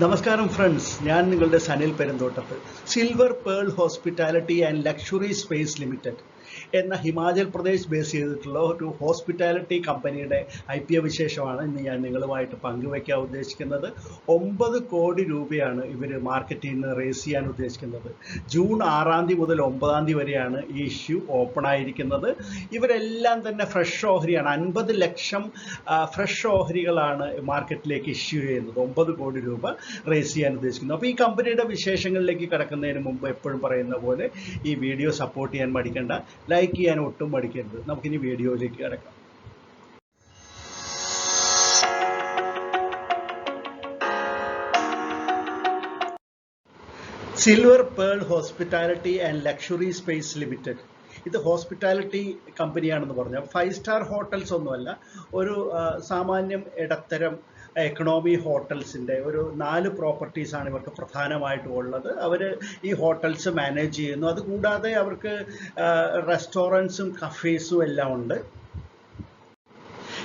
നമസ്കാരം ഫ്രണ്ട്സ്, ഞാൻ നിങ്ങളുടെ Sanil Perunthottath. Silver pearl hospitality and luxury space limited എന്ന ഹിമാചൽ പ്രദേശ് ബേസ് ചെയ്തിട്ടുള്ള ഒരു ഹോസ്പിറ്റാലിറ്റി കമ്പനിയുടെ IPO വിശേഷമാണ് ഇന്ന് ഞാൻ നിങ്ങളുമായിട്ട് പങ്കുവയ്ക്കാൻ ഉദ്ദേശിക്കുന്നത്. 9 കോടി രൂപയാണ് ഇവർ മാർക്കറ്റിൽ നിന്ന് റേസ് ചെയ്യാൻ ഉദ്ദേശിക്കുന്നത്. ജൂൺ 6 മുതൽ 9 വരെയാണ് ഈ ഇഷ്യൂ ഓപ്പൺ ആയിരിക്കുന്നത്. ഇവരെല്ലാം തന്നെ ഫ്രഷ് ഓഹരിയാണ്. 50 ലക്ഷം ഫ്രഷ് ഓഹരികളാണ് മാർക്കറ്റിലേക്ക് ഇഷ്യൂ ചെയ്യുന്നത്. 9 കോടി രൂപ റേസ് ചെയ്യാൻ ഉദ്ദേശിക്കുന്നു. അപ്പോൾ ഈ കമ്പനിയുടെ വിശേഷങ്ങളിലേക്ക് കടക്കുന്നതിന് മുമ്പ് എപ്പോഴും പറയുന്ന പോലെ ഈ വീഡിയോ സപ്പോർട്ട് ചെയ്യാൻ മടിക്കണ്ട, ലൈക്ക് ചെയ്യാൻ ഒട്ടും മടിക്കരുത്. നമുക്കിനി വീഡിയോയിലേക്ക് കിടക്കാം. Silver pearl hospitality and luxury space limited. ഇത് ഹോസ്പിറ്റാലിറ്റി കമ്പനിയാണെന്ന് പറഞ്ഞാൽ 5 സ്റ്റാർ ഹോട്ടൽസ് ഒന്നുമല്ല, ഒരു സാമാന്യം ഇടത്തരം എക്കണോമി ഹോട്ടൽസിൻ്റെ ഒരു 4 പ്രോപ്പർട്ടീസാണ് ഇവർക്ക് പ്രധാനമായിട്ടും ഉള്ളത്. അവർ ഈ ഹോട്ടൽസ് മാനേജ് ചെയ്യുന്നു. അതുകൂടാതെ അവർക്ക് റെസ്റ്റോറൻറ്റ്സും കഫേസും എല്ലാം ഉണ്ട്.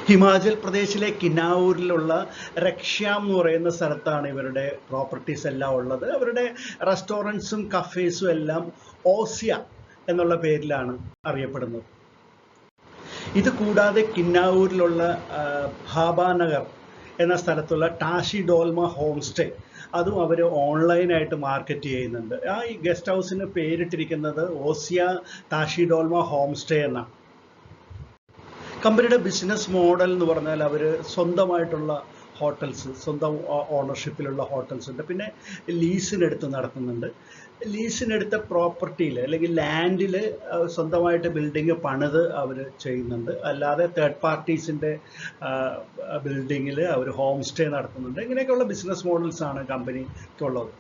ഹിമാചൽ പ്രദേശിലെ കിന്നൌരിലുള്ള രക്ഷ്യാം എന്ന് പറയുന്ന സ്ഥലത്താണ് ഇവരുടെ പ്രോപ്പർട്ടീസ് എല്ലാം ഉള്ളത്. അവരുടെ റെസ്റ്റോറൻറ്റ്സും കഫേസും എല്ലാം ഓസിയ എന്നുള്ള പേരിലാണ് അറിയപ്പെടുന്നത്. ഇത് കൂടാതെ കിന്നൌരിലുള്ള ഭാബാനഗർ എന്ന സ്ഥലത്തുള്ള ടാഷി ഡോൽമ ഹോം സ്റ്റേ, അതും അവർ ഓൺലൈനായിട്ട് മാർക്കറ്റ് ചെയ്യുന്നുണ്ട്. ഈ ഗസ്റ്റ് ഹൗസിന് പേരിട്ടിരിക്കുന്നത് ഓസിയ ടാഷി ഡോൽമ ഹോം സ്റ്റേ എന്നാണ്. കമ്പനിയുടെ ബിസിനസ് മോഡൽ എന്ന് പറഞ്ഞാൽ അവർ സ്വന്തമായിട്ടുള്ള ഹോട്ടൽസ്, സ്വന്തം ഓണർഷിപ്പിലുള്ള ഹോട്ടൽസ് ഉണ്ട്. പിന്നെ ലീസിനെടുത്ത് നടത്തുന്നുണ്ട്. ലീസിനെടുത്ത പ്രോപ്പർട്ടിയിൽ അല്ലെങ്കിൽ ലാൻഡിൽ സ്വന്തമായിട്ട് ബിൽഡിങ് പണിത് അവർ ചെയ്യുന്നുണ്ട്. അല്ലാതെ തേർഡ് പാർട്ടീസിൻ്റെ ബിൽഡിങ്ങിൽ അവർ ഹോം സ്റ്റേ നടത്തുന്നുണ്ട്. ഇങ്ങനെയൊക്കെയുള്ള ബിസിനസ് മോഡൽസാണ് കമ്പനിക്കുള്ളത്.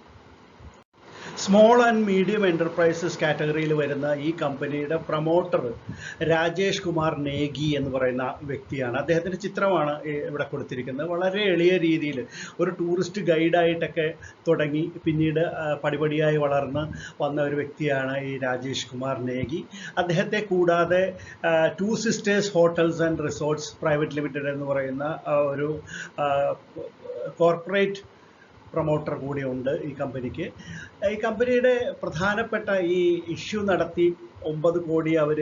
സ്മോൾ ആൻഡ് മീഡിയം എൻ്റർപ്രൈസസ് കാറ്റഗറിയിൽ വരുന്ന ഈ കമ്പനിയുടെ പ്രൊമോട്ടർ രാജേഷ് കുമാർ നേഗി എന്ന് പറയുന്ന വ്യക്തിയാണ്. അദ്ദേഹത്തിൻ്റെ ചിത്രമാണ് ഇവിടെ കൊടുത്തിരിക്കുന്നത്. വളരെ എളിയ രീതിയിൽ ഒരു ടൂറിസ്റ്റ് ഗൈഡായിട്ടൊക്കെ തുടങ്ങി പിന്നീട് പടിപടിയായി വളർന്ന് വന്ന ഒരു വ്യക്തിയാണ് ഈ രാജേഷ് കുമാർ നേഗി. അദ്ദേഹത്തെ കൂടാതെ 2 sisters hotels and resorts private limited എന്ന് പറയുന്ന ഒരു കോർപ്പറേറ്റ് പ്രൊമോട്ടർ കൂടിയുണ്ട് ഈ കമ്പനിക്ക്. ഈ കമ്പനിയുടെ പ്രധാനപ്പെട്ട ഈ ഇഷ്യൂ നടത്തി 9 കോടി അവർ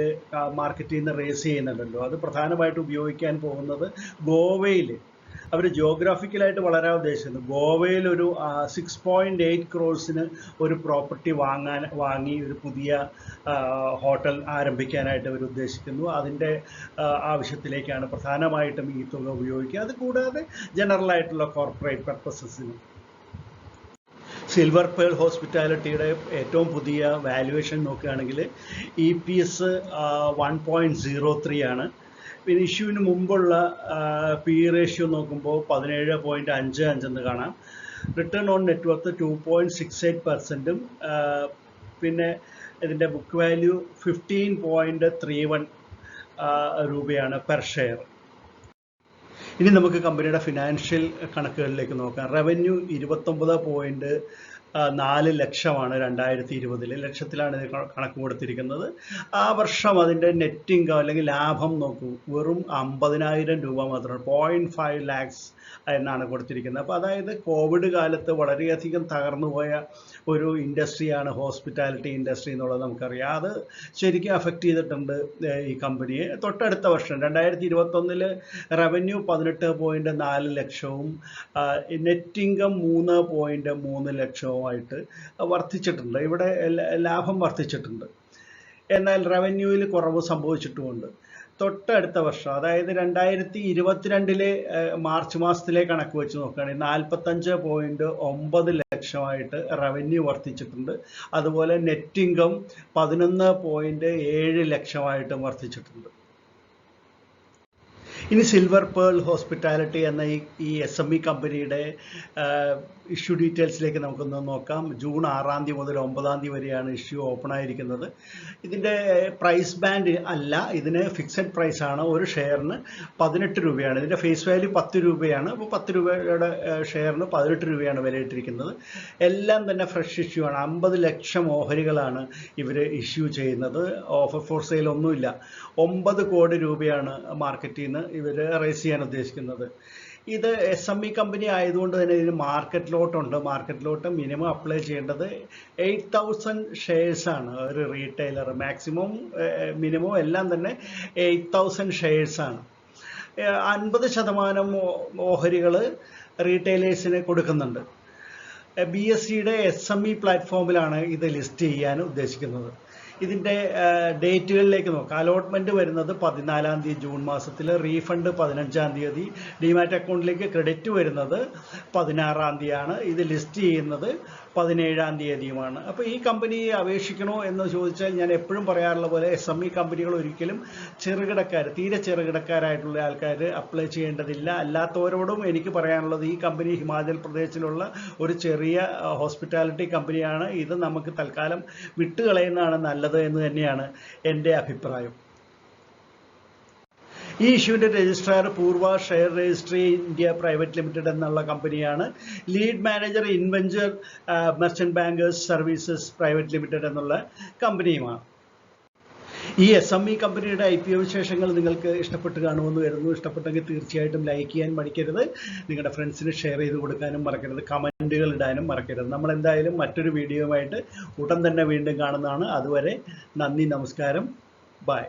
മാർക്കറ്റിൽ നിന്ന് റേസ് ചെയ്യുന്നുണ്ടല്ലോ, അത് പ്രധാനമായിട്ട് ഉപയോഗിക്കാൻ പോകുന്നത് ഗോവയിൽ. അവർ ജിയോഗ്രാഫിക്കലായിട്ട് വളരാൻ ഉദ്ദേശിക്കുന്നു. ഗോവയിൽ ഒരു 6.8 ക്രോഴ്സിന് ഒരു പ്രോപ്പർട്ടി വാങ്ങി ഒരു പുതിയ ഹോട്ടൽ ആരംഭിക്കാനായിട്ട് അവർ ഉദ്ദേശിക്കുന്നു. അതിൻ്റെ ആവശ്യത്തിലേക്കാണ് പ്രധാനമായിട്ടും ഈ തുക ഉപയോഗിക്കുക. അതുകൂടാതെ ജനറലായിട്ടുള്ള കോർപ്പറേറ്റ് പർപ്പസസിന്. സിൽവർ പേൾ ഹോസ്പിറ്റാലിറ്റിയുടെ ഏറ്റവും പുതിയ വാല്യുവേഷൻ നോക്കുകയാണെങ്കിൽ EPS 1.03 ആണ്. പിന്നെ ഇഷ്യൂവിന് മുമ്പുള്ള PE റേഷ്യോ നോക്കുമ്പോൾ 17.55 എന്ന് കാണാം. Return on net worth 2.68%. പിന്നെ ഇതിൻ്റെ ബുക്ക് വാല്യൂ 15.31 രൂപയാണ് പെർ ഷെയർ. ഇനി നമുക്ക് കമ്പനിയുടെ ഫിനാൻഷ്യൽ കണക്കുകളിലേക്ക് നോക്കാം. റവന്യൂ 29.4 ലക്ഷമാണ് 2020. ലക്ഷത്തിലാണ് ഇത് കണക്ക് കൊടുത്തിരിക്കുന്നത്. ആ വർഷം അതിൻ്റെ നെറ്റ് ഇൻകം അല്ലെങ്കിൽ ലാഭം നോക്കൂ, വെറും 50,000 രൂപ മാത്രമാണ്. 0.5 lakhs എന്നാണ് കൊടുത്തിരിക്കുന്നത്. അപ്പോൾ അതായത് കോവിഡ് കാലത്ത് വളരെയധികം തകർന്നുപോയ ഒരു ഇൻഡസ്ട്രിയാണ് ഹോസ്പിറ്റാലിറ്റി ഇൻഡസ്ട്രി എന്നുള്ളത് നമുക്കറിയാം. അത് ശരിക്കും അഫക്റ്റ് ചെയ്തിട്ടുണ്ട് ഈ കമ്പനിയെ. തൊട്ടടുത്ത വർഷം 2021 റവന്യൂ 18.4 ലക്ഷവും നെറ്റ് ഇൻകം 3.3 ലക്ഷവുമായിട്ട് വർദ്ധിച്ചിട്ടുണ്ട്. ഇവിടെ ലാഭം വർദ്ധിച്ചിട്ടുണ്ട്. എന്നാൽ റവന്യൂവിൽ കുറവ് സംഭവിച്ചിട്ടുമുണ്ട്. തൊട്ടടുത്ത വർഷം അതായത് 2022 മാർച്ച് മാസത്തിലെ കണക്ക് വെച്ച് നോക്കുകയാണെങ്കിൽ 45.9 ലക്ഷമായിട്ട് റവന്യൂ വർദ്ധിച്ചിട്ടുണ്ട്. അതുപോലെ നെറ്റ് ഇൻകം 11.7 ലക്ഷമായിട്ടും വർദ്ധിച്ചിട്ടുണ്ട്. ഇനി സിൽവർ പേൾ ഹോസ്പിറ്റാലിറ്റി എന്ന ഈ SME കമ്പനിയുടെ ഇഷ്യൂ ഡീറ്റെയിൽസിലേക്ക് നമുക്കൊന്ന് നോക്കാം. ജൂൺ 6 മുതൽ 9 വരെയാണ് ഇഷ്യൂ ഓപ്പൺ ആയിരിക്കുന്നത്. ഇതിൻ്റെ പ്രൈസ് ബാൻഡ് അല്ല, ഇതിന് ഫിക്സഡ് പ്രൈസാണ്. ഒരു ഷെയറിന് 18 രൂപയാണ്. ഇതിൻ്റെ ഫേസ് വാല്യൂ 10 രൂപയാണ്. അപ്പോൾ 10 രൂപയുടെ ഷെയറിന് 18 രൂപയാണ് വിലയിട്ടിരിക്കുന്നത്. എല്ലാം തന്നെ ഫ്രഷ് ഇഷ്യൂ ആണ്. 50 ലക്ഷം ഓഹരികളാണ് ഇവർ ഇഷ്യൂ ചെയ്യുന്നത്. ഓഫർ ഫോർ സെയിൽ ഒന്നുമില്ല. 9 കോടി രൂപയാണ് മാർക്കറ്റിൽ നിന്ന് ഇവർ റേസ് ചെയ്യാൻ ഉദ്ദേശിക്കുന്നത്. ഇത് SME കമ്പനി ആയതുകൊണ്ട് തന്നെ ഇതിന് മാർക്കറ്റ് ലോട്ട് ഉണ്ട്. മാർക്കറ്റ് ലോട്ട് മിനിമം അപ്ലൈ ചെയ്യേണ്ടത് 8,000 ഷെയർസ് ആണ്. ഒരു റീറ്റെയിലർ മാക്സിമം മിനിമം എല്ലാം തന്നെ 8,000 ഷെയർസ് ആണ്. 50% ഓഹരികൾ റീറ്റെയിലേഴ്സിന് കൊടുക്കുന്നുണ്ട്. BSEയുടെ SME പ്ലാറ്റ്ഫോമിലാണ് ഇത് ലിസ്റ്റ് ചെയ്യാൻ ഉദ്ദേശിക്കുന്നത്. ഇതിൻ്റെ ഡേറ്റുകളിലേക്ക് നോക്കാം. അലോട്ട്മെൻറ്റ് വരുന്നത് 14-ാം തീയതി ജൂൺ മാസത്തിൽ, റീഫണ്ട് 15-ാം തീയതി, ഡിമാറ്റ് അക്കൗണ്ടിലേക്ക് ക്രെഡിറ്റ് വരുന്നത് 16-ാം തീയതിയാണ്. ഇത് ലിസ്റ്റ് ചെയ്യുന്നത് 17-ാം തീയതിയുമാണ്. അപ്പോൾ ഈ കമ്പനി അപേക്ഷിക്കണോ എന്ന് ചോദിച്ചാൽ ഞാൻ എപ്പോഴും പറയാറുള്ള പോലെ SME കമ്പനികൾ ഒരിക്കലും തീരെ ചെറുകിടക്കാരായിട്ടുള്ള ആൾക്കാർ അപ്ലൈ ചെയ്യേണ്ടതില്ല. അല്ലാത്തവരോടും എനിക്ക് പറയാനുള്ളത്, ഈ കമ്പനി ഹിമാചൽ പ്രദേശിലുള്ള ഒരു ചെറിയ ഹോസ്പിറ്റാലിറ്റി കമ്പനിയാണ്. ഇത് നമുക്ക് തൽക്കാലം വിട്ടുകളയുന്നതാണ് നല്ലത് എന്ന് തന്നെയാണ് എൻ്റെ അഭിപ്രായം. ഈ ഇഷ്യൂവിൻ്റെ registrar Purva share registry India private limited എന്നുള്ള കമ്പനിയാണ്. Lead manager Inventure merchant bankers services private limited എന്നുള്ള കമ്പനിയുമാണ്. ഈ SME കമ്പനിയുടെ IPO വിശേഷങ്ങൾ നിങ്ങൾക്ക് ഇഷ്ടപ്പെട്ട് കാണുമെന്ന് വരുന്നു. ഇഷ്ടപ്പെട്ടെങ്കിൽ തീർച്ചയായിട്ടും ലൈക്ക് ചെയ്യാൻ മടിക്കരുത്. നിങ്ങളുടെ ഫ്രണ്ട്സിന് ഷെയർ ചെയ്ത് കൊടുക്കാനും മറക്കരുത്. കമൻറ്റുകൾ ഇടാനും മറക്കരുത്. നമ്മൾ എന്തായാലും മറ്റൊരു വീഡിയോയുമായിട്ട് ഉടൻ തന്നെ വീണ്ടും കാണുന്നതാണ്. അതുവരെ നന്ദി, നമസ്കാരം, ബൈ.